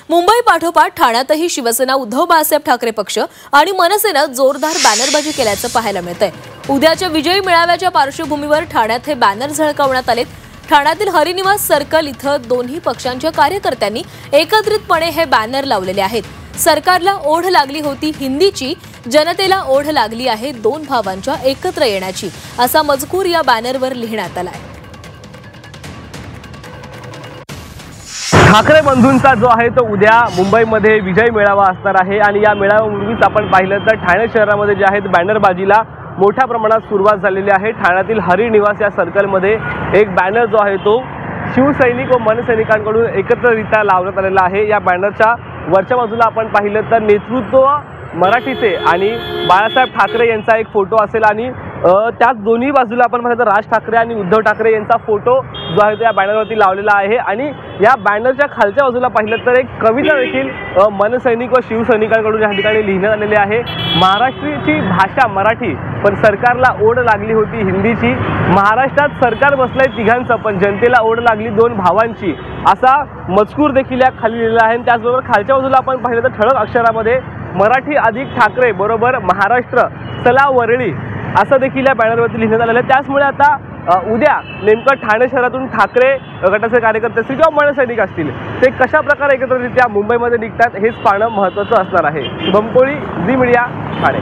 मुंबई पाठोपाठ ठाण्यातही शिवसेना उद्धव बाळासाहेब ठाकरे पक्ष आणि मनसेनं जोरदार बॅनरबाजी केल्याचं पाहायला मिळतंय। उद्याच्या विजयी मेळाव्याच्या पार्श्वभूमीवर ठाण्यात हे बॅनर झळकावण्यात आलेत। ठाण्यातील हरिनिवास सर्कल इथं दोन्ही पक्षांच्या कार्यकर्त्यांनी एकत्रितपणे हे बॅनर लावलेले आहेत। सरकारला ओढ लागली होती हिंदीची, जनतेला ओढ लागली आहे दोन भावांच्या एकत्र येण्याची, असा मजकूर या बॅनरवर लिहिण्यात आलाय। ठाकरे बंधूंचा जो आहे तो उद्या मुंबईमध्ये विजय मेळावा असणार आहे आणि या मेळाव्यापूर्वीच आपण पाहिलं तर ठाणे शहरामध्ये जे आहे बॅनरबाजीला मोठ्या प्रमाणात सुरुवात झालेली आहे। ठाण्यातील हरिनिवास या सर्कलमध्ये एक बॅनर जो आहे तो शिवसैनिक व मनसैनिकांकडून एकत्ररित्या लावण्यात आलेला आहे। या बॅनरच्या वरच्या बाजूला आपण पाहिलं तर नेतृत्व मराठीचे आणि बाळासाहेब ठाकरे यांचा एक फोटो असेल आणि त्याच दोन्ही बाजूला आपण पाहिलं तर राज ठाकरे आणि उद्धव ठाकरे यांचा फोटो जो आहे तो या बॅनरवरती लावलेला आहे। आणि या बॅनरच्या खालच्या बाजूला पाहिलं तर एक कविता देखील मनसैनिक व शिवसैनिकांकडून या ठिकाणी लिहिण्यात आलेली आहे। महाराष्ट्राची भाषा मराठी पण सरकारला ओढ लागली होती हिंदीची, महाराष्ट्रात सरकार बसलंय तिघांचं पण जनतेला ओढ लागली दोन भावांची, असा मजकूर देखील या खाली लिहिलेला आहे। त्याचबरोबर खालच्या बाजूला आपण पाहिलं तर ठळक अक्षरामध्ये मराठी अधिक ठाकरे बरोबर महाराष्ट्र चला वरळी असं देखील या बॅनरवरती लिहिण्यात आलेलं आहे। त्याचमुळे आता उद्या नेमकं ठाणे शहरातून ठाकरे गटाचे कार्यकर्ते असतील किंवा मनसैनिक असतील ते कशा प्रकारे एकत्रितरित्या मुंबईमध्ये निघतात हेच पाहणं महत्त्वाचं असणार आहे। शुभम कोळी, झी मीडिया, ठाणे।